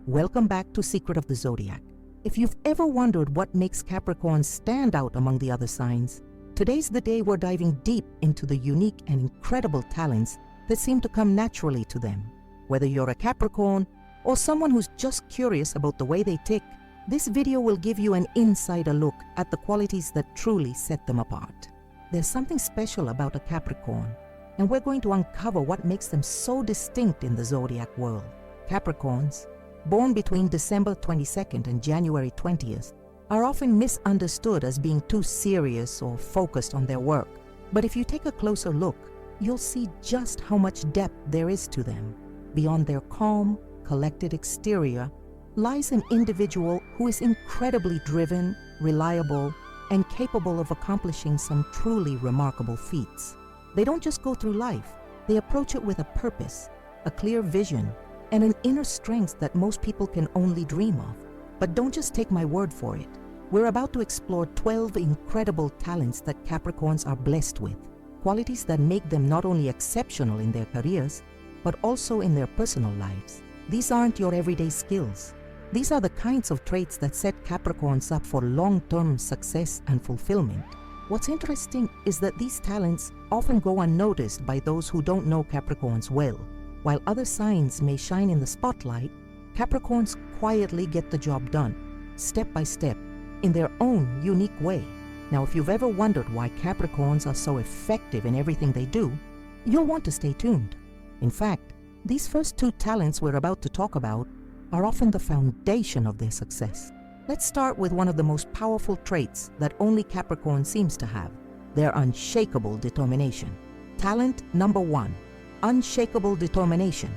Welcome back to Secret of the Zodiac. If you've ever wondered what makes Capricorns stand out among the other signs, today's the day we're diving deep into the unique and incredible talents that seem to come naturally to them. Whether you're a Capricorn or someone who's just curious about the way they tick, this video will give you an insider look at the qualities that truly set them apart. There's something special about a Capricorn, and we're going to uncover what makes them so distinct in the zodiac world. Capricorns, born between December 22nd and January 20th, are often misunderstood as being too serious or focused on their work. But if you take a closer look, you'll see just how much depth there is to them. Beyond their calm, collected exterior lies an individual who is incredibly driven, reliable, and capable of accomplishing some truly remarkable feats. They don't just go through life, they approach it with a purpose, a clear vision, and an inner strength that most people can only dream of. But don't just take my word for it. We're about to explore 12 incredible talents that Capricorns are blessed with, qualities that make them not only exceptional in their careers, but also in their personal lives. These aren't your everyday skills. These are the kinds of traits that set Capricorns up for long-term success and fulfillment. What's interesting is that these talents often go unnoticed by those who don't know Capricorns well. While other signs may shine in the spotlight, Capricorns quietly get the job done, step by step, in their own unique way. Now, if you've ever wondered why Capricorns are so effective in everything they do, you'll want to stay tuned. In fact, these first two talents we're about to talk about are often the foundation of their success. Let's start with one of the most powerful traits that only Capricorn seems to have: their unshakable determination. Talent number 1, unshakable determination.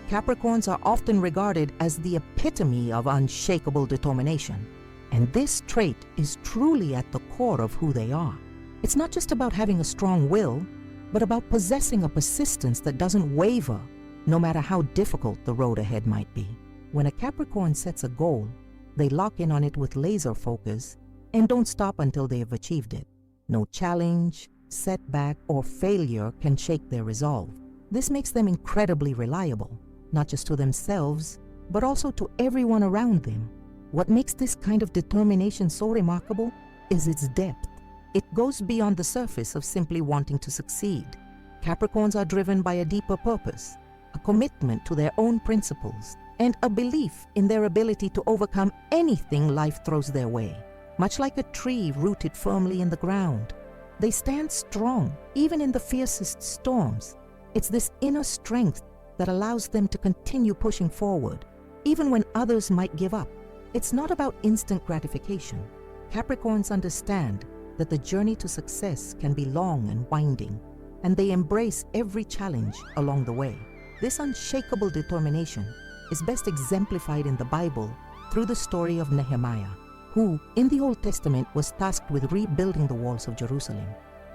Capricorns are often regarded as the epitome of unshakable determination, and this trait is truly at the core of who they are. It's not just about having a strong will, but about possessing a persistence that doesn't waver, no matter how difficult the road ahead might be. When a Capricorn sets a goal, they lock in on it with laser focus and don't stop until they have achieved it. No challenge, setback, or failure can shake their resolve. This makes them incredibly reliable, not just to themselves, but also to everyone around them. What makes this kind of determination so remarkable is its depth. It goes beyond the surface of simply wanting to succeed. Capricorns are driven by a deeper purpose, a commitment to their own principles, and a belief in their ability to overcome anything life throws their way. Much like a tree rooted firmly in the ground, they stand strong even in the fiercest storms. It's this inner strength that allows them to continue pushing forward, even when others might give up. It's not about instant gratification. Capricorns understand that the journey to success can be long and winding, and they embrace every challenge along the way. This unshakable determination is best exemplified in the Bible through the story of Nehemiah, who, in the Old Testament, was tasked with rebuilding the walls of Jerusalem.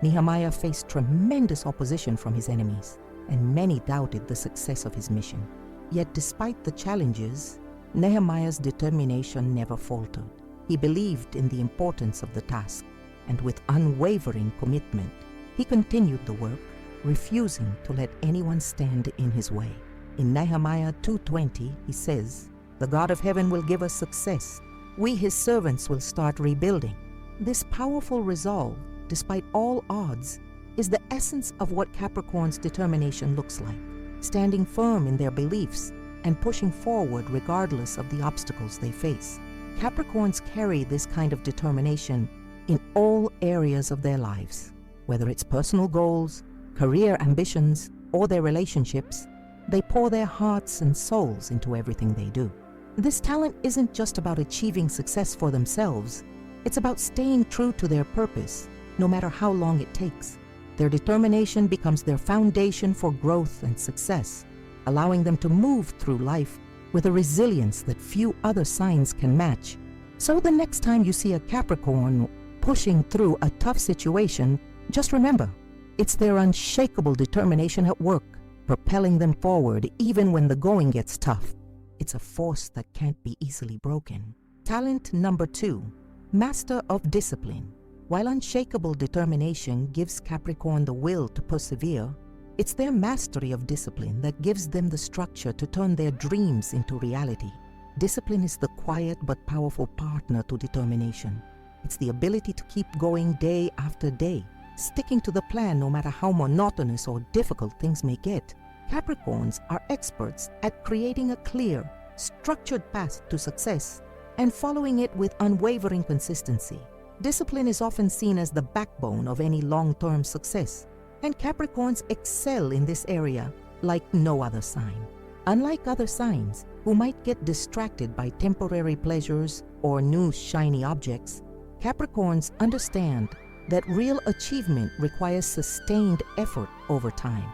Nehemiah faced tremendous opposition from his enemies, and many doubted the success of his mission. Yet despite the challenges, Nehemiah's determination never faltered. He believed in the importance of the task, and with unwavering commitment, he continued the work, refusing to let anyone stand in his way. In Nehemiah 2:20, he says, "The God of heaven will give us success. We, his servants, will start rebuilding." This powerful resolve, despite all odds, is the essence of what Capricorn's determination looks like, standing firm in their beliefs and pushing forward regardless of the obstacles they face. Capricorns carry this kind of determination in all areas of their lives. Whether it's personal goals, career ambitions, or their relationships, they pour their hearts and souls into everything they do. This talent isn't just about achieving success for themselves, it's about staying true to their purpose, no matter how long it takes. Their determination becomes their foundation for growth and success, allowing them to move through life with a resilience that few other signs can match. So the next time you see a Capricorn pushing through a tough situation, just remember, it's their unshakable determination at work, propelling them forward even when the going gets tough. It's a force that can't be easily broken. Talent number 2, master of discipline. While unshakable determination gives Capricorn the will to persevere, it's their mastery of discipline that gives them the structure to turn their dreams into reality. Discipline is the quiet but powerful partner to determination. It's the ability to keep going day after day, sticking to the plan no matter how monotonous or difficult things may get. Capricorns are experts at creating a clear, structured path to success and following it with unwavering consistency. Discipline is often seen as the backbone of any long-term success, and Capricorns excel in this area like no other sign. Unlike other signs, who might get distracted by temporary pleasures or new shiny objects, Capricorns understand that real achievement requires sustained effort over time.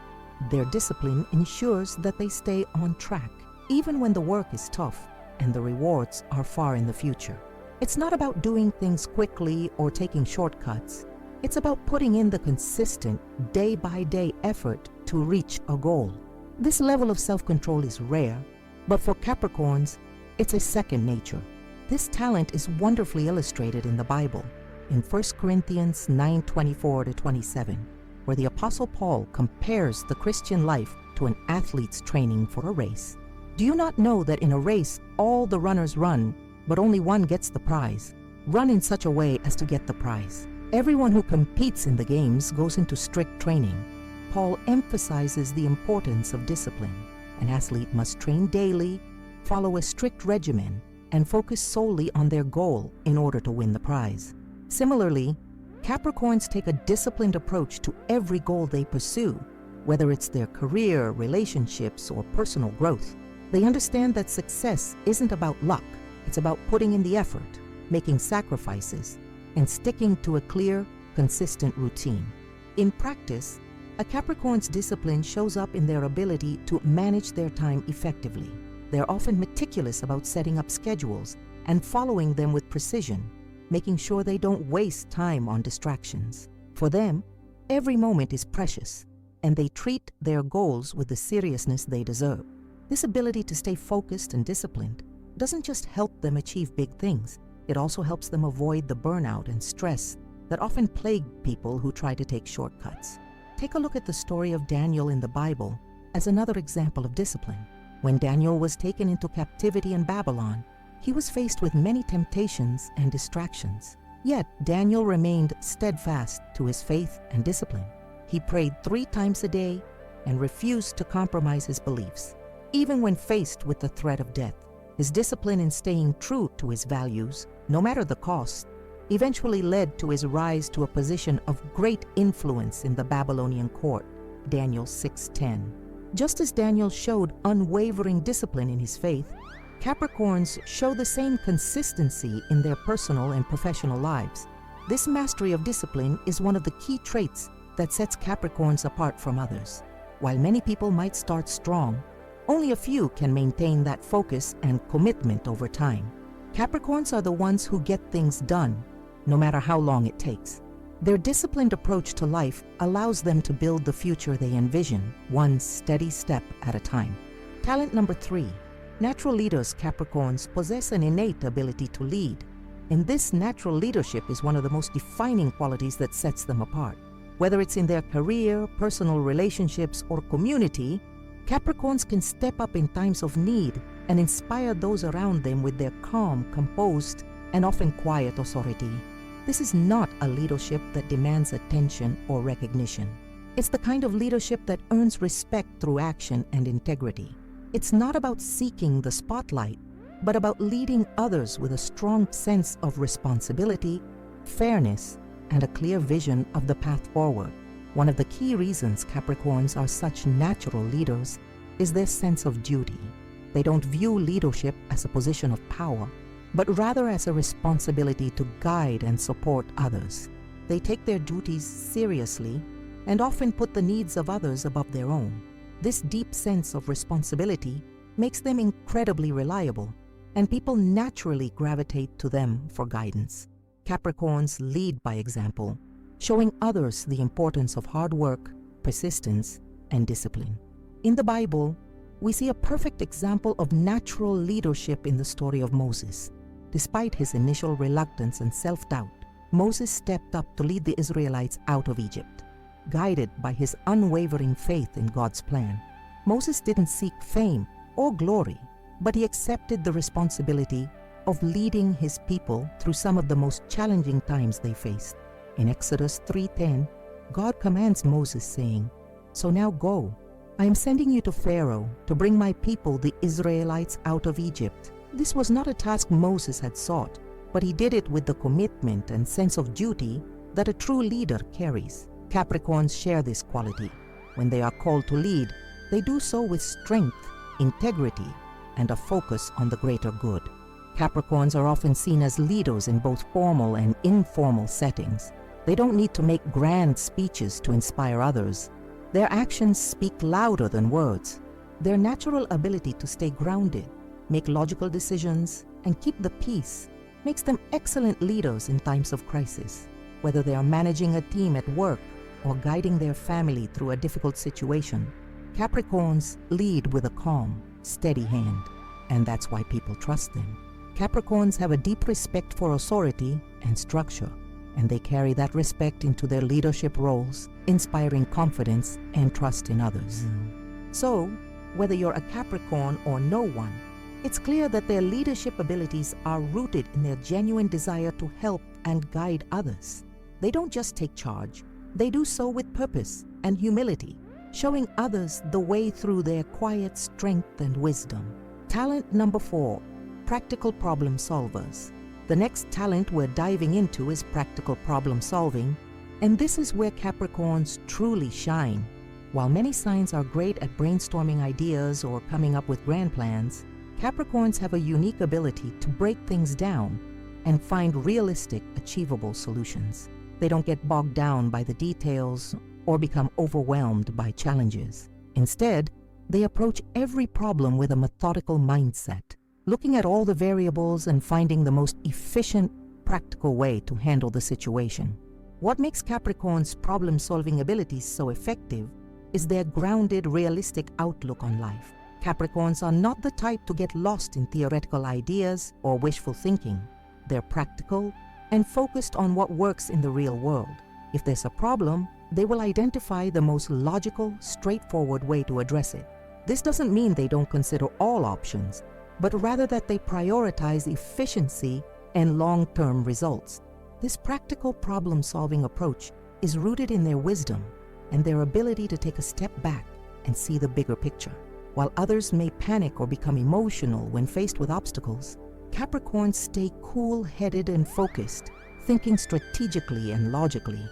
Their discipline ensures that they stay on track, even when the work is tough and the rewards are far in the future. It's not about doing things quickly or taking shortcuts. It's about putting in the consistent, day-by-day effort to reach a goal. This level of self-control is rare, but for Capricorns, it's a second nature. This talent is wonderfully illustrated in the Bible, in 1 Corinthians 9:24-27, where the Apostle Paul compares the Christian life to an athlete's training for a race. Do you not know that in a race, all the runners run, but only one gets the prize? Run in such a way as to get the prize. Everyone who competes in the games goes into strict training. Paul emphasizes the importance of discipline. An athlete must train daily, follow a strict regimen, and focus solely on their goal in order to win the prize. Similarly, Capricorns take a disciplined approach to every goal they pursue, whether it's their career, relationships, or personal growth. They understand that success isn't about luck. It's about putting in the effort, making sacrifices, and sticking to a clear, consistent routine. In practice, a Capricorn's discipline shows up in their ability to manage their time effectively. They're often meticulous about setting up schedules and following them with precision, making sure they don't waste time on distractions. For them, every moment is precious, and they treat their goals with the seriousness they deserve. This ability to stay focused and disciplined doesn't just help them achieve big things, it also helps them avoid the burnout and stress that often plague people who try to take shortcuts. Take a look at the story of Daniel in the Bible as another example of discipline. When Daniel was taken into captivity in Babylon, he was faced with many temptations and distractions. Yet Daniel remained steadfast to his faith and discipline. He prayed 3 times a day and refused to compromise his beliefs. Even when faced with the threat of death, his discipline in staying true to his values, no matter the cost, eventually led to his rise to a position of great influence in the Babylonian court, Daniel 6:10. Just as Daniel showed unwavering discipline in his faith, Capricorns show the same consistency in their personal and professional lives. This mastery of discipline is one of the key traits that sets Capricorns apart from others. While many people might start strong, only a few can maintain that focus and commitment over time. Capricorns are the ones who get things done, no matter how long it takes. Their disciplined approach to life allows them to build the future they envision, one steady step at a time. Talent number 3. Natural leaders Capricorns possess an innate ability to lead, and this natural leadership is one of the most defining qualities that sets them apart. Whether it's in their career, personal relationships, or community, Capricorns can step up in times of need and inspire those around them with their calm, composed, and often quiet authority. This is not a leadership that demands attention or recognition. It's the kind of leadership that earns respect through action and integrity. It's not about seeking the spotlight, but about leading others with a strong sense of responsibility, fairness, and a clear vision of the path forward. One of the key reasons Capricorns are such natural leaders is their sense of duty. They don't view leadership as a position of power, but rather as a responsibility to guide and support others. They take their duties seriously and often put the needs of others above their own. This deep sense of responsibility makes them incredibly reliable, and people naturally gravitate to them for guidance. Capricorns lead by example, showing others the importance of hard work, persistence, and discipline. In the Bible, we see a perfect example of natural leadership in the story of Moses. Despite his initial reluctance and self-doubt, Moses stepped up to lead the Israelites out of Egypt. Guided by his unwavering faith in God's plan, Moses didn't seek fame or glory. but he accepted the responsibility of leading his people through some of the most challenging times they faced. In Exodus 3:10, God commands Moses, saying, "So now go. I am sending you to Pharaoh to bring my people, the Israelites, out of Egypt." This was not a task Moses had sought, but he did it with the commitment and sense of duty that a true leader carries. Capricorns share this quality. When they are called to lead, they do so with strength, integrity, and a focus on the greater good. Capricorns are often seen as leaders in both formal and informal settings. They don't need to make grand speeches to inspire others. Their actions speak louder than words. Their natural ability to stay grounded, make logical decisions, and keep the peace makes them excellent leaders in times of crisis. Whether they are managing a team at work or guiding their family through a difficult situation, Capricorns lead with a calm, steady hand, and that's why people trust them. Capricorns have a deep respect for authority and structure, and they carry that respect into their leadership roles, inspiring confidence and trust in others. So, whether you're a Capricorn or no one, it's clear that their leadership abilities are rooted in their genuine desire to help and guide others. They don't just take charge, they do so with purpose and humility, showing others the way through their quiet strength and wisdom. Talent number 4, practical problem solvers. The next talent we're diving into is practical problem solving, and this is where Capricorns truly shine. While many signs are great at brainstorming ideas or coming up with grand plans, Capricorns have a unique ability to break things down and find realistic, achievable solutions. They don't get bogged down by the details or become overwhelmed by challenges. Instead, they approach every problem with a methodical mindset, looking at all the variables and finding the most efficient, practical way to handle the situation. What makes Capricorns' problem-solving abilities so effective is their grounded, realistic outlook on life. Capricorns are not the type to get lost in theoretical ideas or wishful thinking. They're practical and focused on what works in the real world. If there's a problem, they will identify the most logical, straightforward way to address it. This doesn't mean they don't consider all options, but rather that they prioritize efficiency and long-term results. This practical problem-solving approach is rooted in their wisdom and their ability to take a step back and see the bigger picture. While others may panic or become emotional when faced with obstacles, Capricorns stay cool-headed and focused, thinking strategically and logically.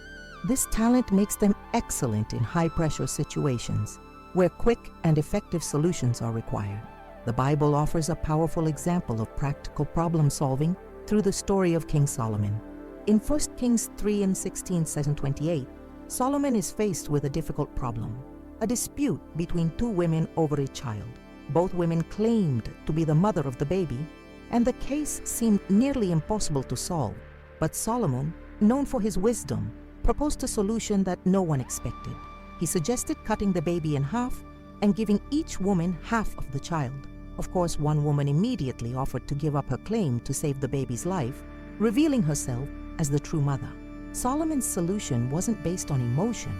This talent makes them excellent in high-pressure situations where quick and effective solutions are required. The Bible offers a powerful example of practical problem-solving through the story of King Solomon. In 1 Kings 3:16-28, Solomon is faced with a difficult problem, a dispute between two women over a child. Both women claimed to be the mother of the baby, and the case seemed nearly impossible to solve. But Solomon, known for his wisdom, proposed a solution that no one expected. He suggested cutting the baby in half and giving each woman half of the child. Of course, one woman immediately offered to give up her claim to save the baby's life, revealing herself as the true mother. Solomon's solution wasn't based on emotion.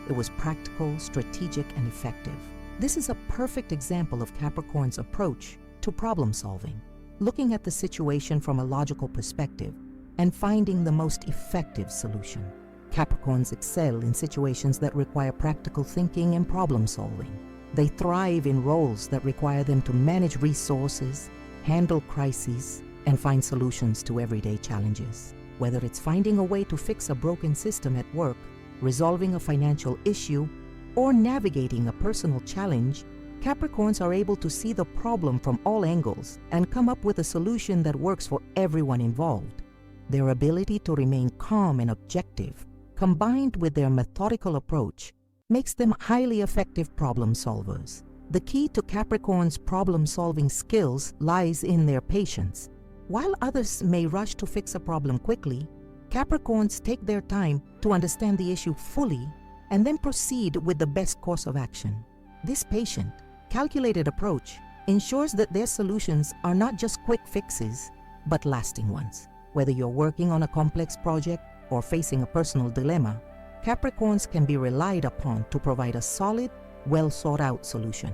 It was practical, strategic, and effective. This is a perfect example of Capricorn's approach to problem solving, looking at the situation from a logical perspective and finding the most effective solution. Capricorns excel in situations that require practical thinking and problem solving. They thrive in roles that require them to manage resources, handle crises, and find solutions to everyday challenges. Whether it's finding a way to fix a broken system at work, resolving a financial issue, or navigating a personal challenge, Capricorns are able to see the problem from all angles and come up with a solution that works for everyone involved. Their ability to remain calm and objective, combined with their methodical approach, makes them highly effective problem solvers. The key to Capricorn's problem-solving skills lies in their patience. While others may rush to fix a problem quickly, Capricorns take their time to understand the issue fully and then proceed with the best course of action. This patient, calculated approach ensures that their solutions are not just quick fixes, but lasting ones. Whether you're working on a complex project or facing a personal dilemma, Capricorns can be relied upon to provide a solid, well-thought-out solution.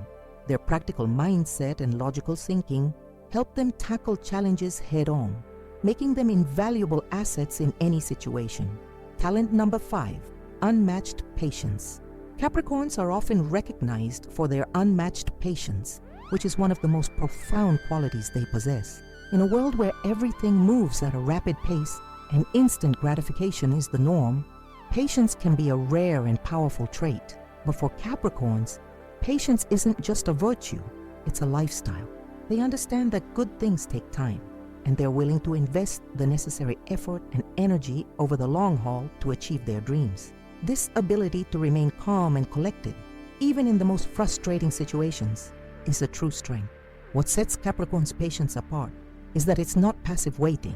Their practical mindset and logical thinking help them tackle challenges head-on, making them invaluable assets in any situation. Talent number 5, unmatched patience. Capricorns are often recognized for their unmatched patience, which is one of the most profound qualities they possess. In a world where everything moves at a rapid pace and instant gratification is the norm, patience can be a rare and powerful trait. But for Capricorns, patience isn't just a virtue, it's a lifestyle. They understand that good things take time, and they're willing to invest the necessary effort and energy over the long haul to achieve their dreams. This ability to remain calm and collected, even in the most frustrating situations, is a true strength. What sets Capricorn's patience apart is that it's not passive waiting.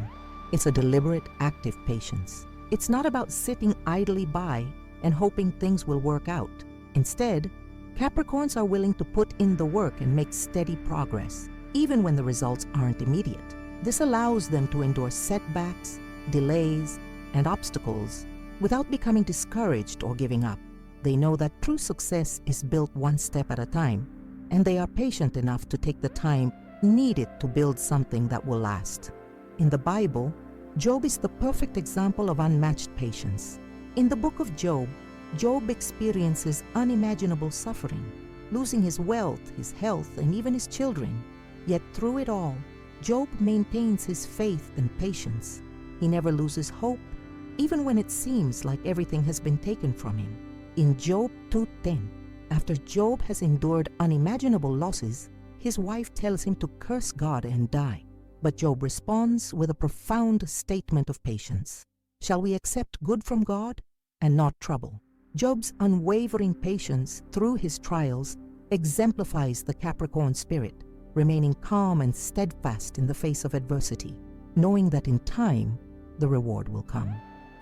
It's a deliberate, active patience. It's not about sitting idly by and hoping things will work out. Instead, Capricorns are willing to put in the work and make steady progress, even when the results aren't immediate. This allows them to endure setbacks, delays, and obstacles without becoming discouraged or giving up. They know that true success is built one step at a time, and they are patient enough to take the time needed to build something that will last. In the Bible, Job is the perfect example of unmatched patience. In the book of Job, Job experiences unimaginable suffering, losing his wealth, his health, and even his children. Yet through it all, Job maintains his faith and patience. He never loses hope, even when it seems like everything has been taken from him. In Job 2:10, after Job has endured unimaginable losses, his wife tells him to curse God and die. But Job responds with a profound statement of patience. Shall we accept good from God and not trouble? Job's unwavering patience through his trials exemplifies the Capricorn spirit, remaining calm and steadfast in the face of adversity, knowing that in time, the reward will come.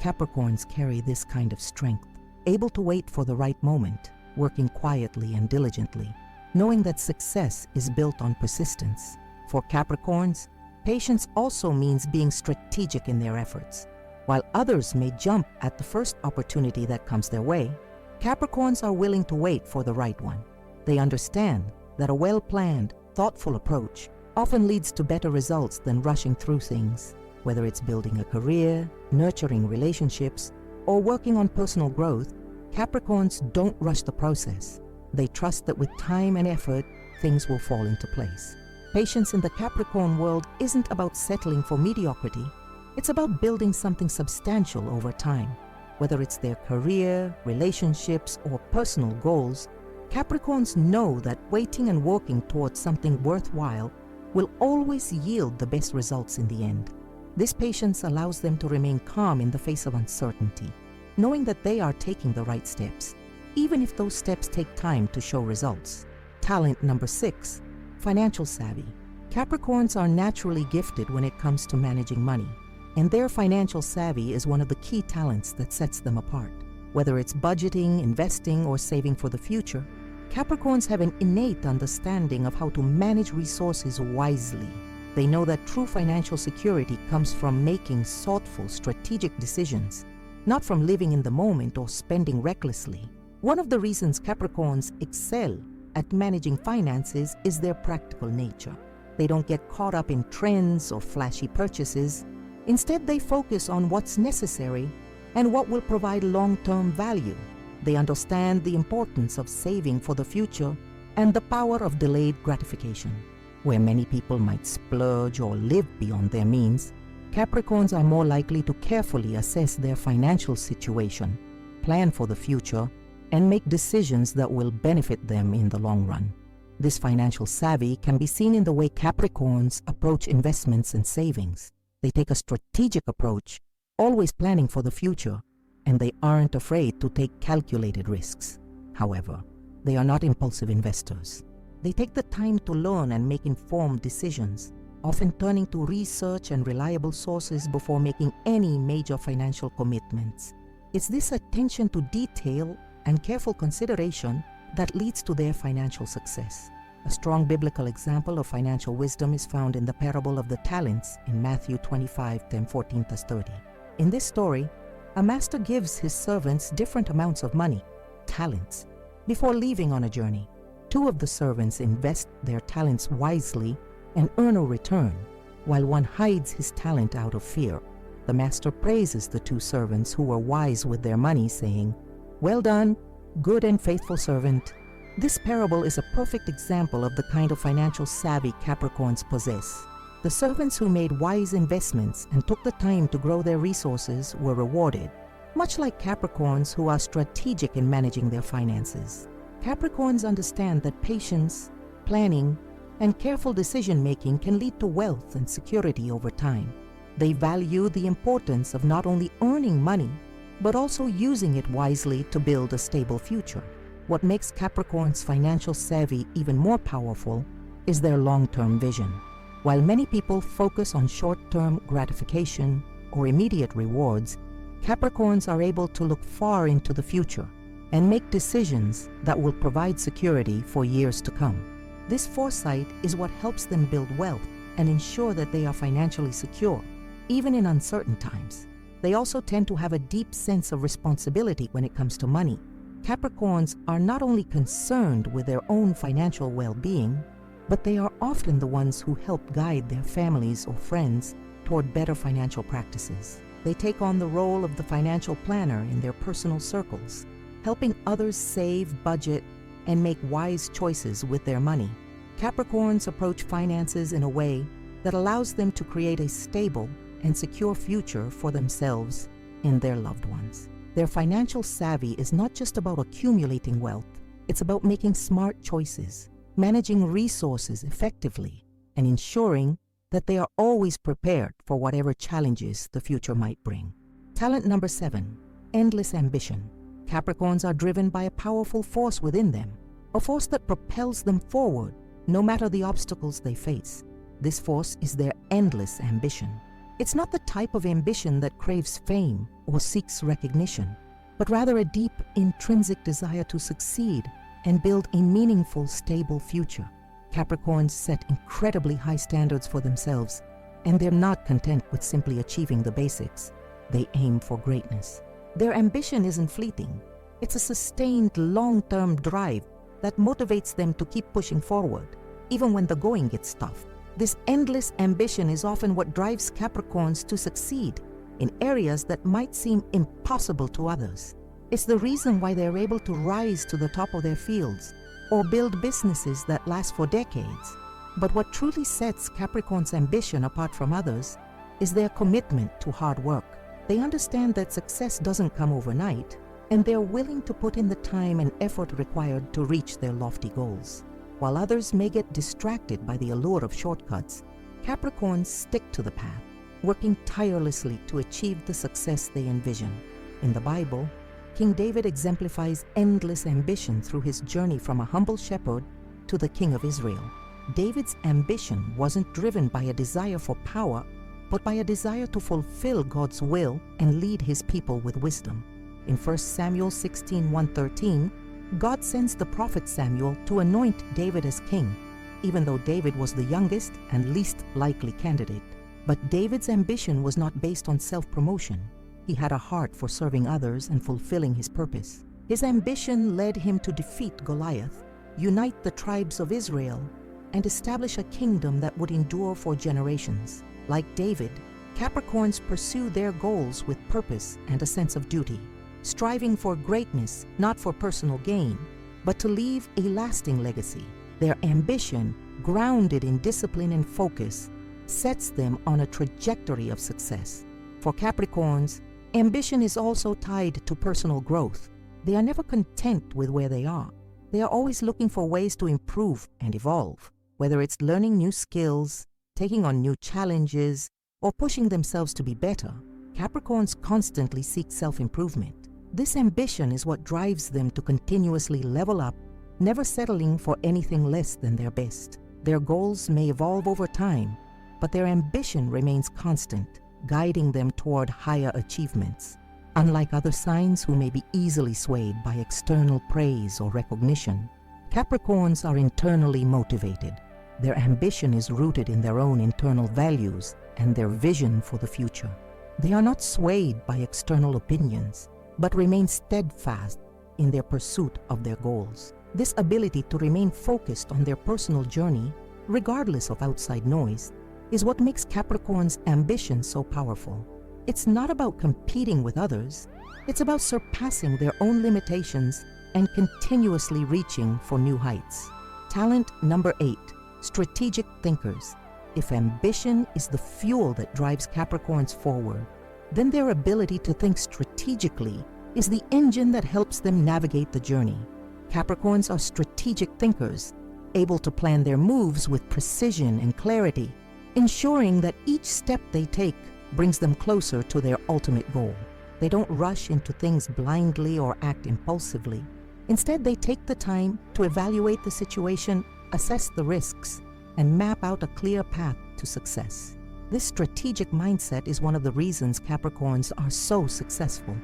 Capricorns carry this kind of strength, able to wait for the right moment, working quietly and diligently, knowing that success is built on persistence. For Capricorns, patience also means being strategic in their efforts. While others may jump at the first opportunity that comes their way, Capricorns are willing to wait for the right one. They understand that a well-planned, thoughtful approach often leads to better results than rushing through things. Whether it's building a career, nurturing relationships, or working on personal growth, Capricorns don't rush the process. They trust that with time and effort, things will fall into place. Patience in the Capricorn world isn't about settling for mediocrity. It's about building something substantial over time. Whether it's their career, relationships, or personal goals, Capricorns know that waiting and working towards something worthwhile will always yield the best results in the end. This patience allows them to remain calm in the face of uncertainty, knowing that they are taking the right steps, even if those steps take time to show results. Talent number 6, financial savvy. Capricorns are naturally gifted when it comes to managing money, and their financial savvy is one of the key talents that sets them apart. Whether it's budgeting, investing, or saving for the future, Capricorns have an innate understanding of how to manage resources wisely. They know that true financial security comes from making thoughtful, strategic decisions, not from living in the moment or spending recklessly. One of the reasons Capricorns excel at managing finances is their practical nature. They don't get caught up in trends or flashy purchases. Instead, they focus on what's necessary and what will provide long-term value. They understand the importance of saving for the future and the power of delayed gratification. Where many people might splurge or live beyond their means, Capricorns are more likely to carefully assess their financial situation, plan for the future, and make decisions that will benefit them in the long run. This financial savvy can be seen in the way Capricorns approach investments and savings. They take a strategic approach, always planning for the future, and they aren't afraid to take calculated risks. However, they are not impulsive investors. They take the time to learn and make informed decisions, often turning to research and reliable sources before making any major financial commitments. It's this attention to detail and careful consideration that leads to their financial success. A strong biblical example of financial wisdom is found in the parable of the talents in Matthew 25:10-14-30. In this story, a master gives his servants different amounts of money, talents, before leaving on a journey. Two of the servants invest their talents wisely and earn a return, while one hides his talent out of fear. The master praises the two servants who were wise with their money, saying, "Well done, good and faithful servant." This parable is a perfect example of the kind of financial savvy Capricorns possess. The servants who made wise investments and took the time to grow their resources were rewarded, much like Capricorns who are strategic in managing their finances. Capricorns understand that patience, planning, and careful decision-making can lead to wealth and security over time. They value the importance of not only earning money, but also using it wisely to build a stable future. What makes Capricorns' financial savvy even more powerful is their long-term vision. While many people focus on short-term gratification or immediate rewards, Capricorns are able to look far into the future and make decisions that will provide security for years to come. This foresight is what helps them build wealth and ensure that they are financially secure, even in uncertain times. They also tend to have a deep sense of responsibility when it comes to money. Capricorns are not only concerned with their own financial well-being, but they are often the ones who help guide their families or friends toward better financial practices. They take on the role of the financial planner in their personal circles, helping others save, budget, and make wise choices with their money. Capricorns approach finances in a way that allows them to create a stable and secure future for themselves and their loved ones. Their financial savvy is not just about accumulating wealth, it's about making smart choices, managing resources effectively, and ensuring that they are always prepared for whatever challenges the future might bring. Talent number 7, endless ambition. Capricorns are driven by a powerful force within them, a force that propels them forward no matter the obstacles they face. This force is their endless ambition. It's not the type of ambition that craves fame or seeks recognition, but rather a deep, intrinsic desire to succeed and build a meaningful, stable future. Capricorns set incredibly high standards for themselves, and they're not content with simply achieving the basics. They aim for greatness. Their ambition isn't fleeting. It's a sustained, long-term drive that motivates them to keep pushing forward, even when the going gets tough. This endless ambition is often what drives Capricorns to succeed in areas that might seem impossible to others. It's the reason why they're able to rise to the top of their fields or build businesses that last for decades. But what truly sets Capricorn's ambition apart from others is their commitment to hard work. They understand that success doesn't come overnight, and they're willing to put in the time and effort required to reach their lofty goals. While others may get distracted by the allure of shortcuts, Capricorns stick to the path, working tirelessly to achieve the success they envision. In the Bible, King David exemplifies endless ambition through his journey from a humble shepherd to the king of Israel. David's ambition wasn't driven by a desire for power, but by a desire to fulfill God's will and lead his people with wisdom. In 1 Samuel 16:1-13, God sends the prophet Samuel to anoint David as king, even though David was the youngest and least likely candidate. But David's ambition was not based on self-promotion. He had a heart for serving others and fulfilling his purpose. His ambition led him to defeat Goliath, unite the tribes of Israel, and establish a kingdom that would endure for generations. Like David, Capricorns pursue their goals with purpose and a sense of duty, striving for greatness not for personal gain, but to leave a lasting legacy. Their ambition, grounded in discipline and focus, sets them on a trajectory of success. For Capricorns, ambition is also tied to personal growth. They are never content with where they are. They are always looking for ways to improve and evolve, whether it's learning new skills, taking on new challenges, or pushing themselves to be better. Capricorns constantly seek self-improvement. This ambition is what drives them to continuously level up, never settling for anything less than their best. Their goals may evolve over time, but their ambition remains constant, guiding them toward higher achievements. Unlike other signs who may be easily swayed by external praise or recognition, Capricorns are internally motivated. Their ambition is rooted in their own internal values and their vision for the future. They are not swayed by external opinions, but remain steadfast in their pursuit of their goals. This ability to remain focused on their personal journey, regardless of outside noise, is what makes Capricorn's ambition so powerful. It's not about competing with others, it's about surpassing their own limitations and continuously reaching for new heights. Talent number 8, strategic thinkers. If ambition is the fuel that drives Capricorns forward, then their ability to think strategically is the engine that helps them navigate the journey. Capricorns are strategic thinkers, able to plan their moves with precision and clarity, ensuring that each step they take brings them closer to their ultimate goal. They don't rush into things blindly or act impulsively. Instead, they take the time to evaluate the situation, assess the risks, and map out a clear path to success. This strategic mindset is one of the reasons Capricorns are so successful.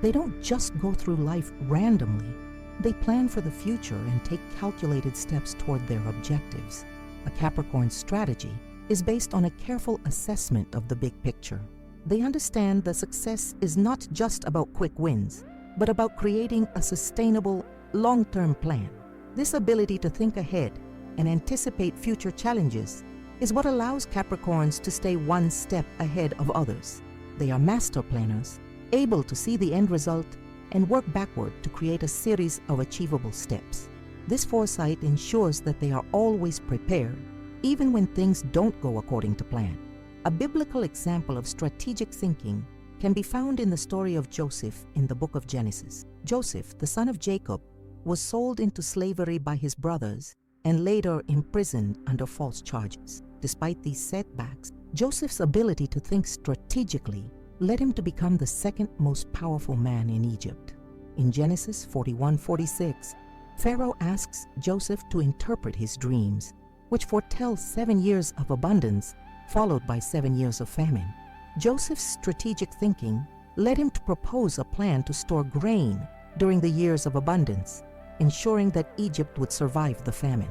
They don't just go through life randomly. They plan for the future and take calculated steps toward their objectives. A Capricorn strategy is based on a careful assessment of the big picture. They understand that success is not just about quick wins, but about creating a sustainable, long-term plan. This ability to think ahead and anticipate future challenges is what allows Capricorns to stay one step ahead of others. They are master planners, able to see the end result and work backward to create a series of achievable steps. This foresight ensures that they are always prepared, even when things don't go according to plan. A biblical example of strategic thinking can be found in the story of Joseph in the book of Genesis. Joseph, the son of Jacob, was sold into slavery by his brothers and later imprisoned under false charges. Despite these setbacks, Joseph's ability to think strategically led him to become the second most powerful man in Egypt. In Genesis 41:46, Pharaoh asks Joseph to interpret his dreams, which foretell 7 years of abundance followed by 7 years of famine. Joseph's strategic thinking led him to propose a plan to store grain during the years of abundance, ensuring that Egypt would survive the famine.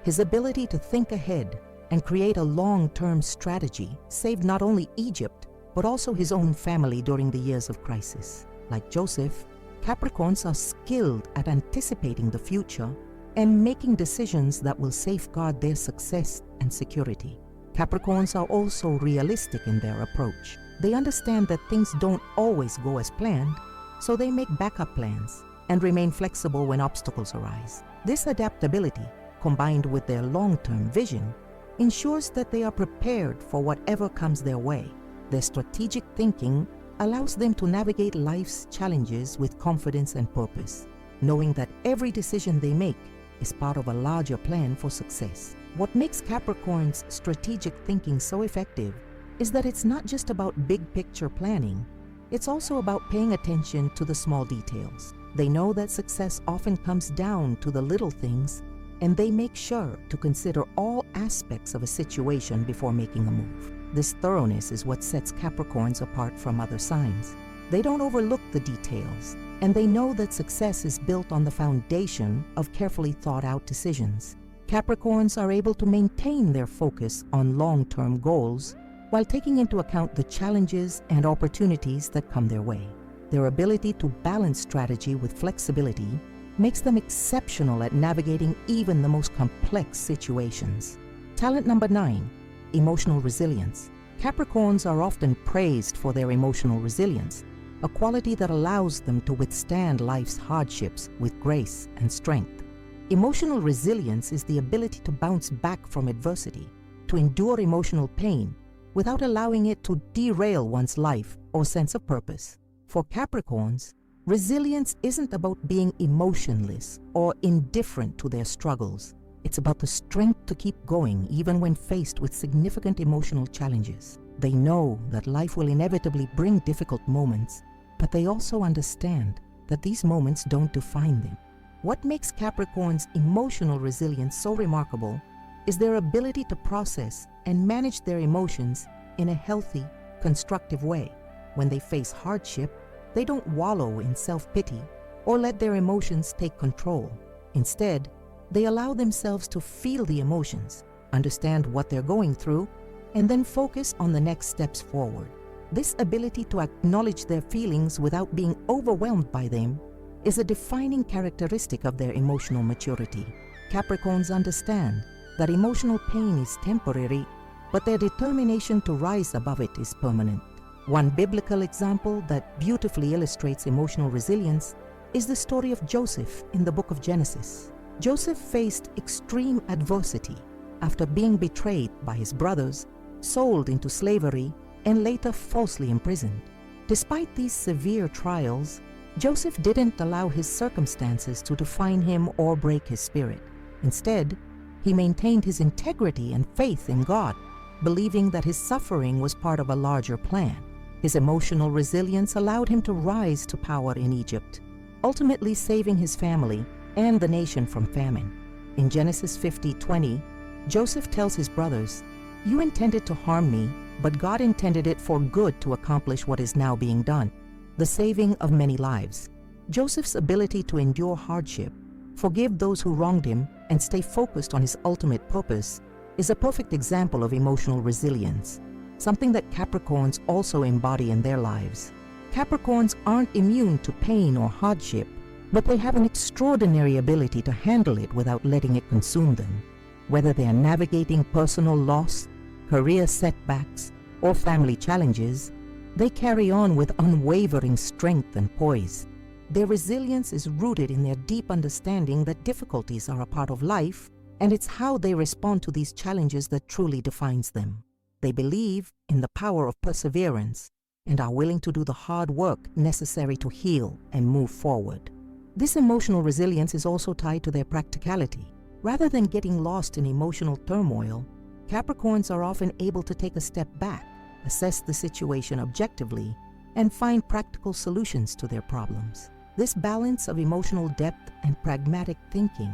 His ability to think ahead and create a long-term strategy saved not only Egypt, but also his own family during the years of crisis. Like Joseph, Capricorns are skilled at anticipating the future and making decisions that will safeguard their success and security. Capricorns are also realistic in their approach. They understand that things don't always go as planned, so they make backup plans and remain flexible when obstacles arise. This adaptability, combined with their long-term vision, ensures that they are prepared for whatever comes their way. Their strategic thinking allows them to navigate life's challenges with confidence and purpose, knowing that every decision they make is part of a larger plan for success. What makes Capricorn's strategic thinking so effective is that it's not just about big picture planning, it's also about paying attention to the small details. They know that success often comes down to the little things, and they make sure to consider all aspects of a situation before making a move. This thoroughness is what sets Capricorns apart from other signs. They don't overlook the details, and they know that success is built on the foundation of carefully thought out decisions. Capricorns are able to maintain their focus on long-term goals while taking into account the challenges and opportunities that come their way. Their ability to balance strategy with flexibility makes them exceptional at navigating even the most complex situations. Talent number 9, emotional resilience. Capricorns are often praised for their emotional resilience, a quality that allows them to withstand life's hardships with grace and strength. Emotional resilience is the ability to bounce back from adversity, to endure emotional pain without allowing it to derail one's life or sense of purpose. For Capricorns, resilience isn't about being emotionless or indifferent to their struggles. It's about the strength to keep going even when faced with significant emotional challenges. They know that life will inevitably bring difficult moments, but they also understand that these moments don't define them. What makes Capricorn's emotional resilience so remarkable is their ability to process and manage their emotions in a healthy, constructive way. When they face hardship, they don't wallow in self-pity or let their emotions take control. Instead, they allow themselves to feel the emotions, understand what they're going through, and then focus on the next steps forward. This ability to acknowledge their feelings without being overwhelmed by them is a defining characteristic of their emotional maturity. Capricorns understand that emotional pain is temporary, but their determination to rise above it is permanent. One biblical example that beautifully illustrates emotional resilience is the story of Joseph in the book of Genesis. Joseph faced extreme adversity after being betrayed by his brothers, sold into slavery, and later falsely imprisoned. Despite these severe trials, Joseph didn't allow his circumstances to define him or break his spirit. Instead, he maintained his integrity and faith in God, believing that his suffering was part of a larger plan. His emotional resilience allowed him to rise to power in Egypt, ultimately saving his family and the nation from famine. In Genesis 50:20, Joseph tells his brothers, "You intended to harm me, but God intended it for good to accomplish what is now being done, the saving of many lives." Joseph's ability to endure hardship, forgive those who wronged him, and stay focused on his ultimate purpose is a perfect example of emotional resilience, something that Capricorns also embody in their lives. Capricorns aren't immune to pain or hardship, but they have an extraordinary ability to handle it without letting it consume them. Whether they are navigating personal loss, career setbacks, or family challenges, they carry on with unwavering strength and poise. Their resilience is rooted in their deep understanding that difficulties are a part of life, and it's how they respond to these challenges that truly defines them. They believe in the power of perseverance and are willing to do the hard work necessary to heal and move forward. This emotional resilience is also tied to their practicality. Rather than getting lost in emotional turmoil, Capricorns are often able to take a step back, assess the situation objectively, and find practical solutions to their problems. This balance of emotional depth and pragmatic thinking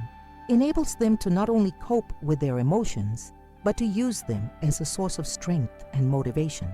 enables them to not only cope with their emotions, but to use them as a source of strength and motivation.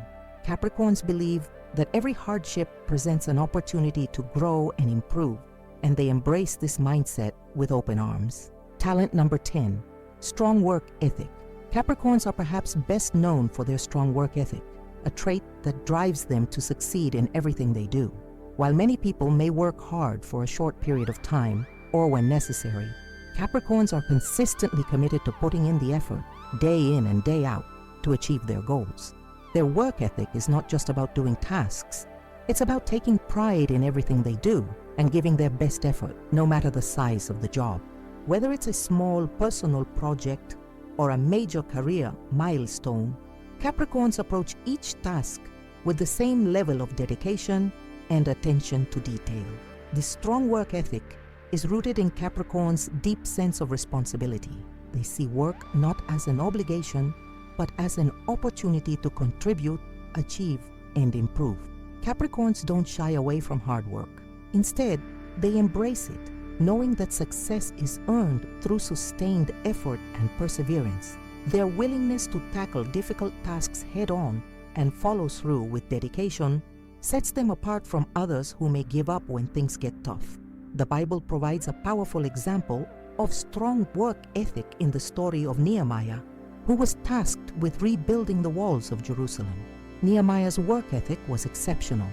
Capricorns believe that every hardship presents an opportunity to grow and improve, and they embrace this mindset with open arms. Talent number 10, strong work ethic. Capricorns are perhaps best known for their strong work ethic, a trait that drives them to succeed in everything they do. While many people may work hard for a short period of time or when necessary, Capricorns are consistently committed to putting in the effort, day in and day out, to achieve their goals. Their work ethic is not just about doing tasks. It's about taking pride in everything they do and giving their best effort, no matter the size of the job. Whether it's a small personal project or a major career milestone, Capricorns approach each task with the same level of dedication and attention to detail. This strong work ethic is rooted in Capricorns' deep sense of responsibility. They see work not as an obligation, but as an opportunity to contribute, achieve, and improve. Capricorns don't shy away from hard work. Instead, they embrace it, knowing that success is earned through sustained effort and perseverance. Their willingness to tackle difficult tasks head-on and follow through with dedication sets them apart from others who may give up when things get tough. The Bible provides a powerful example of strong work ethic in the story of Nehemiah, who was tasked with rebuilding the walls of Jerusalem. Nehemiah's work ethic was exceptional.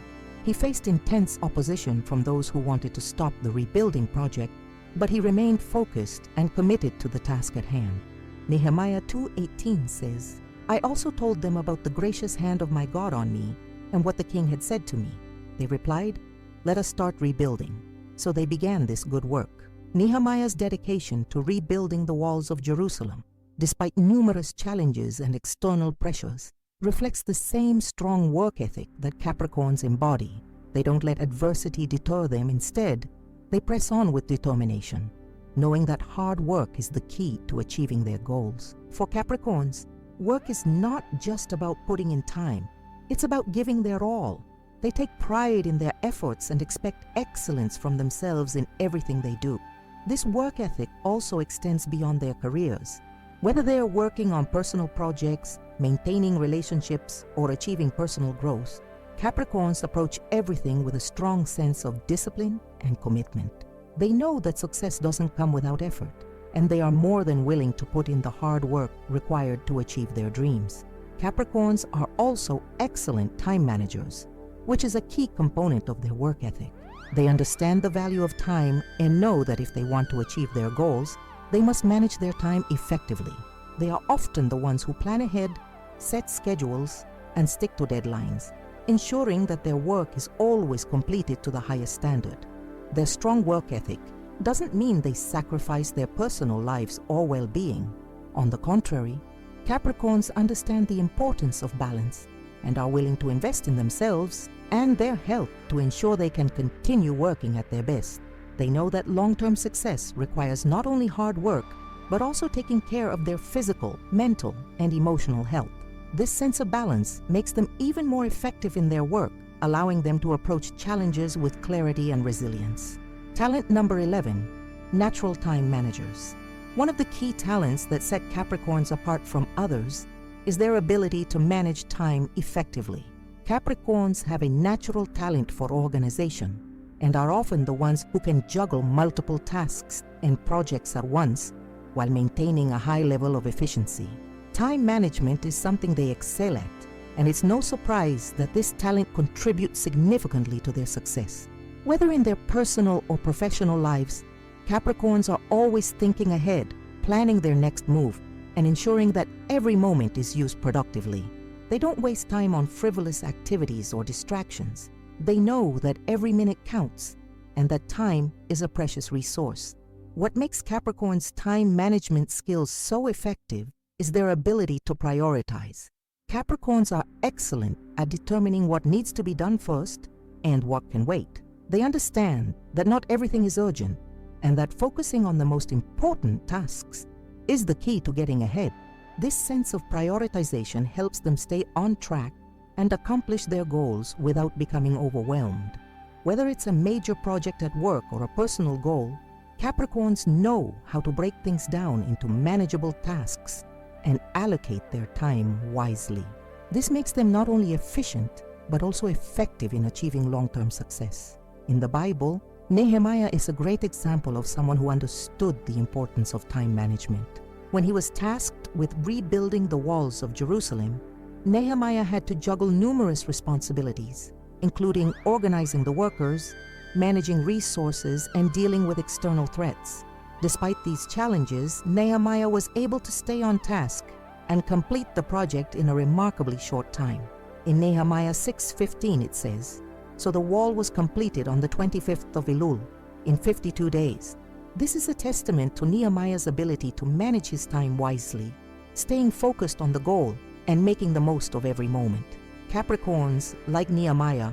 He faced intense opposition from those who wanted to stop the rebuilding project, but he remained focused and committed to the task at hand. Nehemiah 2:18 says, "I also told them about the gracious hand of my God on me and what the king had said to me. They replied, 'Let us start rebuilding.' So they began this good work." Nehemiah's dedication to rebuilding the walls of Jerusalem, despite numerous challenges and external pressures, reflects the same strong work ethic that Capricorns embody. They don't let adversity deter them. Instead, they press on with determination, knowing that hard work is the key to achieving their goals. For Capricorns, work is not just about putting in time. It's about giving their all. They take pride in their efforts and expect excellence from themselves in everything they do. This work ethic also extends beyond their careers. Whether they are working on personal projects, maintaining relationships, or achieving personal growth, Capricorns approach everything with a strong sense of discipline and commitment. They know that success doesn't come without effort, and they are more than willing to put in the hard work required to achieve their dreams. Capricorns are also excellent time managers, which is a key component of their work ethic. They understand the value of time and know that if they want to achieve their goals, they must manage their time effectively. They are often the ones who plan ahead, set schedules, and stick to deadlines, ensuring that their work is always completed to the highest standard. Their strong work ethic doesn't mean they sacrifice their personal lives or well-being. On the contrary, Capricorns understand the importance of balance and are willing to invest in themselves and their health to ensure they can continue working at their best. They know that long-term success requires not only hard work, but also taking care of their physical, mental, and emotional health. This sense of balance makes them even more effective in their work, allowing them to approach challenges with clarity and resilience. Talent number 11, natural time managers. One of the key talents that set Capricorns apart from others is their ability to manage time effectively. Capricorns have a natural talent for organization and are often the ones who can juggle multiple tasks and projects at once while maintaining a high level of efficiency. Time management is something they excel at, and it's no surprise that this talent contributes significantly to their success. Whether in their personal or professional lives, Capricorns are always thinking ahead, planning their next move, and ensuring that every moment is used productively. They don't waste time on frivolous activities or distractions. They know that every minute counts and that time is a precious resource. What makes Capricorn's time management skills so effective is their ability to prioritize. Capricorns are excellent at determining what needs to be done first and what can wait. They understand that not everything is urgent and that focusing on the most important tasks is the key to getting ahead. This sense of prioritization helps them stay on track and accomplish their goals without becoming overwhelmed. Whether it's a major project at work or a personal goal, Capricorns know how to break things down into manageable tasks and allocate their time wisely. This makes them not only efficient, but also effective in achieving long-term success. In the Bible, Nehemiah is a great example of someone who understood the importance of time management. When he was tasked with rebuilding the walls of Jerusalem, Nehemiah had to juggle numerous responsibilities, including organizing the workers, managing resources, and dealing with external threats. Despite these challenges, Nehemiah was able to stay on task and complete the project in a remarkably short time. In Nehemiah 6:15 it says, "So the wall was completed on the 25th of Elul, in 52 days. This is a testament to Nehemiah's ability to manage his time wisely, staying focused on the goal and making the most of every moment. Capricorns, like Nehemiah,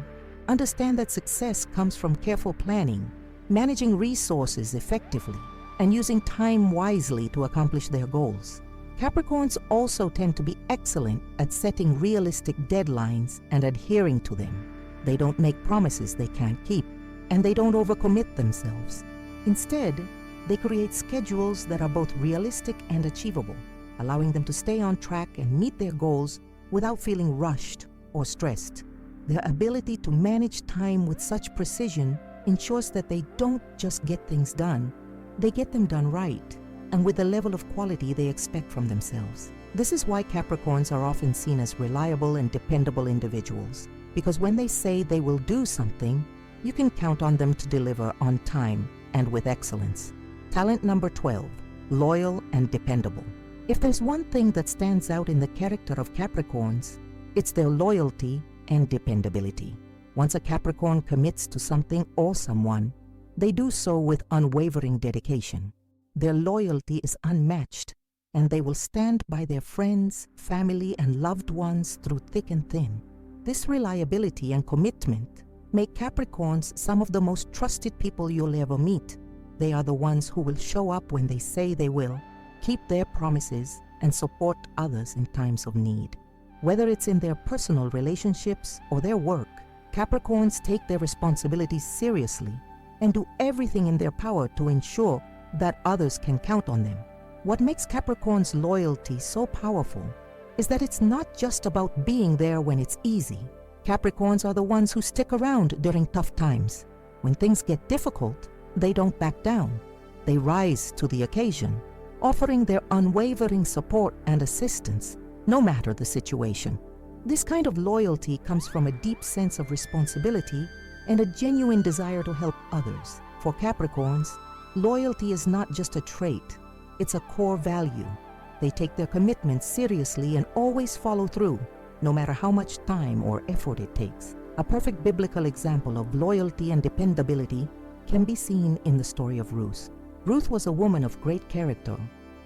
understand that success comes from careful planning, managing resources effectively, and using time wisely to accomplish their goals. Capricorns also tend to be excellent at setting realistic deadlines and adhering to them. They don't make promises they can't keep, and they don't overcommit themselves. Instead, they create schedules that are both realistic and achievable, allowing them to stay on track and meet their goals without feeling rushed or stressed. Their ability to manage time with such precision ensures that they don't just get things done, they get them done right, and with the level of quality they expect from themselves. This is why Capricorns are often seen as reliable and dependable individuals, because when they say they will do something, you can count on them to deliver on time and with excellence. Talent number 12, loyal and dependable. If there's one thing that stands out in the character of Capricorns, it's their loyalty and dependability. Once a Capricorn commits to something or someone, they do so with unwavering dedication. Their loyalty is unmatched, and they will stand by their friends, family, and loved ones through thick and thin. This reliability and commitment make Capricorns some of the most trusted people you'll ever meet. They are the ones who will show up when they say they will, keep their promises, and support others in times of need. Whether it's in their personal relationships or their work, Capricorns take their responsibilities seriously and do everything in their power to ensure that others can count on them. What makes Capricorn's loyalty so powerful is that it's not just about being there when it's easy. Capricorns are the ones who stick around during tough times. When things get difficult, they don't back down. They rise to the occasion, offering their unwavering support and assistance, no matter the situation. This kind of loyalty comes from a deep sense of responsibility and a genuine desire to help others. For Capricorns, loyalty is not just a trait, it's a core value. They take their commitments seriously and always follow through, no matter how much time or effort it takes. A perfect biblical example of loyalty and dependability can be seen in the story of Ruth. Ruth was a woman of great character,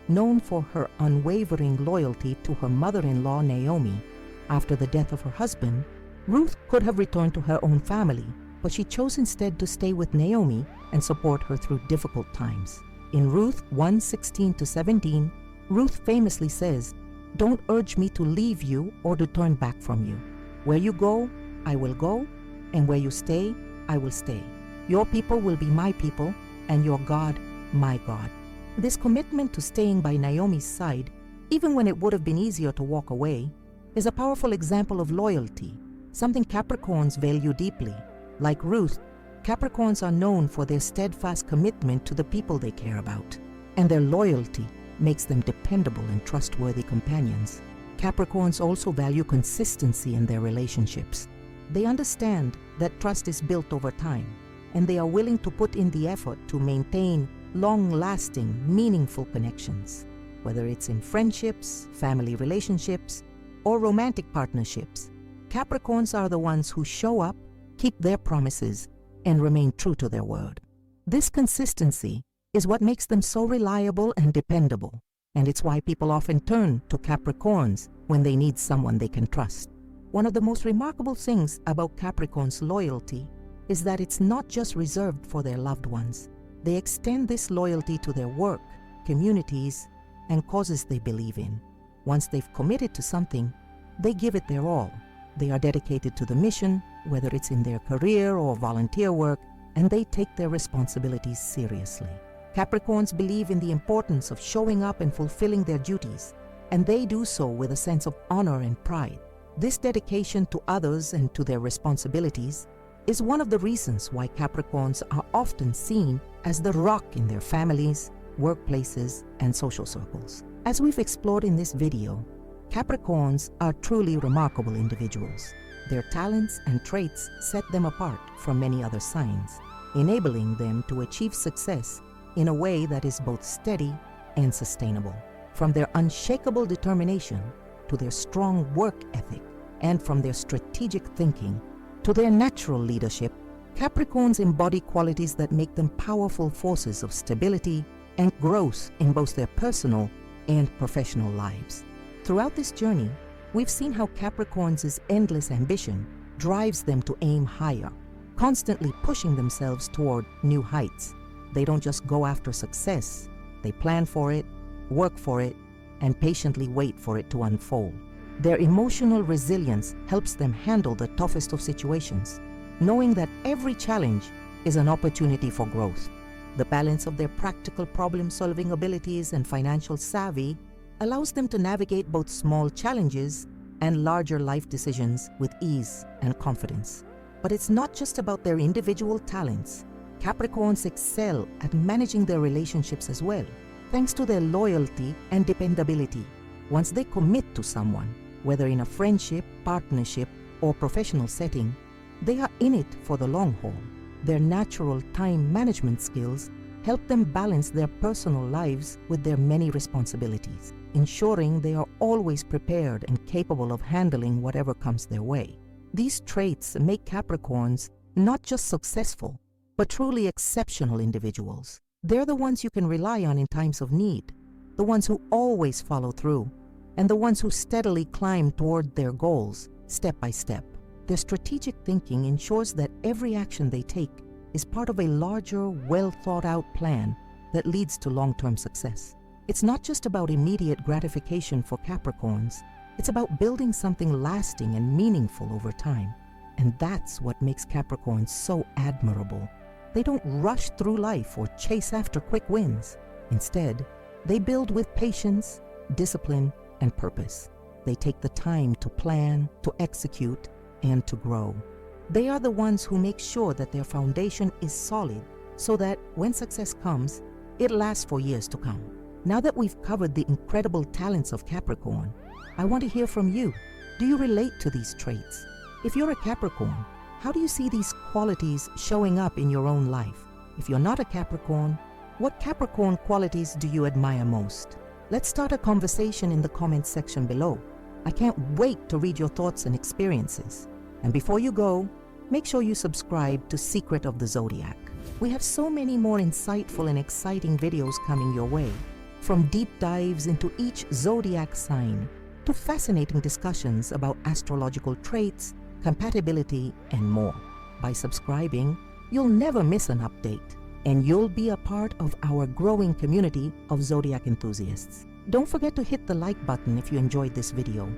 known for her unwavering loyalty to her mother-in-law Naomi. After the death of her husband, Ruth could have returned to her own family, but she chose instead to stay with Naomi and support her through difficult times. In Ruth 1:16-17, Ruth famously says, "Don't urge me to leave you or to turn back from you. Where you go, I will go, and where you stay, I will stay. Your people will be my people, and your God, my God." This commitment to staying by Naomi's side, even when it would have been easier to walk away, is a powerful example of loyalty, something Capricorns value deeply. Like Ruth, Capricorns are known for their steadfast commitment to the people they care about, and their loyalty makes them dependable and trustworthy companions. Capricorns also value consistency in their relationships. They understand that trust is built over time, and they are willing to put in the effort to maintain long-lasting, meaningful connections. Whether it's in friendships, family relationships, or romantic partnerships, Capricorns are the ones who show up, keep their promises, and remain true to their word. This consistency is what makes them so reliable and dependable, and it's why people often turn to Capricorns when they need someone they can trust. One of the most remarkable things about Capricorns' loyalty is that it's not just reserved for their loved ones. They extend this loyalty to their work, communities, and causes they believe in. Once they've committed to something, they give it their all. They are dedicated to the mission, whether it's in their career or volunteer work, and they take their responsibilities seriously. Capricorns believe in the importance of showing up and fulfilling their duties, and they do so with a sense of honor and pride. This dedication to others and to their responsibilities is one of the reasons why Capricorns are often seen as the rock in their families, workplaces, and social circles. As we've explored in this video, Capricorns are truly remarkable individuals. Their talents and traits set them apart from many other signs, enabling them to achieve success in a way that is both steady and sustainable. From their unshakable determination to their strong work ethic, and from their strategic thinking to their natural leadership, Capricorns embody qualities that make them powerful forces of stability and growth in both their personal and professional lives. Throughout this journey, we've seen how Capricorns' endless ambition drives them to aim higher, constantly pushing themselves toward new heights. They don't just go after success, they plan for it, work for it, and patiently wait for it to unfold. Their emotional resilience helps them handle the toughest of situations, knowing that every challenge is an opportunity for growth. The balance of their practical problem-solving abilities and financial savvy allows them to navigate both small challenges and larger life decisions with ease and confidence. But it's not just about their individual talents. Capricorns excel at managing their relationships as well, thanks to their loyalty and dependability. Once they commit to someone, whether in a friendship, partnership, or professional setting, they are in it for the long haul. Their natural time management skills help them balance their personal lives with their many responsibilities, ensuring they are always prepared and capable of handling whatever comes their way. These traits make Capricorns not just successful, but truly exceptional individuals. They're the ones you can rely on in times of need, the ones who always follow through, and the ones who steadily climb toward their goals step by step. Their strategic thinking ensures that every action they take is part of a larger, well-thought-out plan that leads to long-term success. It's not just about immediate gratification for Capricorns, it's about building something lasting and meaningful over time. And that's what makes Capricorns so admirable. They don't rush through life or chase after quick wins. Instead, they build with patience, discipline, and purpose. They take the time to plan, to execute, and to grow. They are the ones who make sure that their foundation is solid so that when success comes, it lasts for years to come. Now that we've covered the incredible talents of Capricorn, I want to hear from you. Do you relate to these traits? If you're a Capricorn, How do you see these qualities showing up in your own life? If you're not a Capricorn, what Capricorn qualities do you admire most? Let's start a conversation in the comments section below. I can't wait to read your thoughts and experiences. And before you go, make sure you subscribe to Secret of the Zodiac. We have so many more insightful and exciting videos coming your way, from deep dives into each zodiac sign to fascinating discussions about astrological traits, compatibility, and more. By subscribing, you'll never miss an update, and you'll be a part of our growing community of zodiac enthusiasts. Don't forget to hit the like button if you enjoyed this video.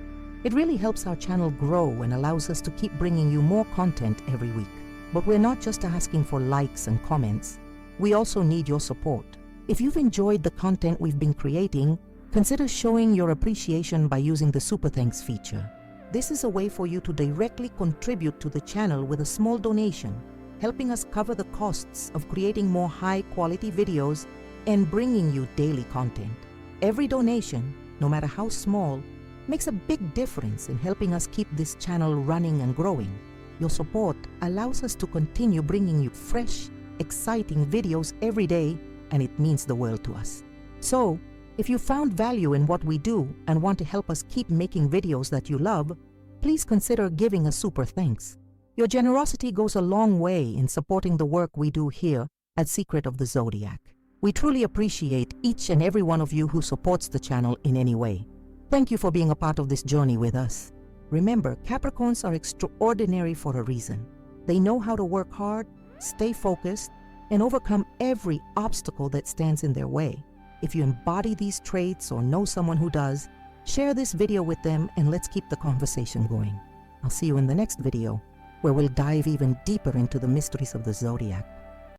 It really helps our channel grow and allows us to keep bringing you more content every week. But we're not just asking for likes and comments. We also need your support. If you've enjoyed the content we've been creating, consider showing your appreciation by using the Super Thanks feature. This is a way for you to directly contribute to the channel with a small donation, helping us cover the costs of creating more high-quality videos and bringing you daily content. Every donation, no matter how small, makes a big difference in helping us keep this channel running and growing. Your support allows us to continue bringing you fresh, exciting videos every day, and it means the world to us. So, if you found value in what we do and want to help us keep making videos that you love, please consider giving a super thanks. Your generosity goes a long way in supporting the work we do here at Secret of the Zodiac. We truly appreciate each and every one of you who supports the channel in any way. Thank you for being a part of this journey with us. Remember, Capricorns are extraordinary for a reason. They know how to work hard, stay focused, and overcome every obstacle that stands in their way. If you embody these traits or know someone who does, share this video with them and let's keep the conversation going. I'll see you in the next video, where we'll dive even deeper into the mysteries of the Zodiac.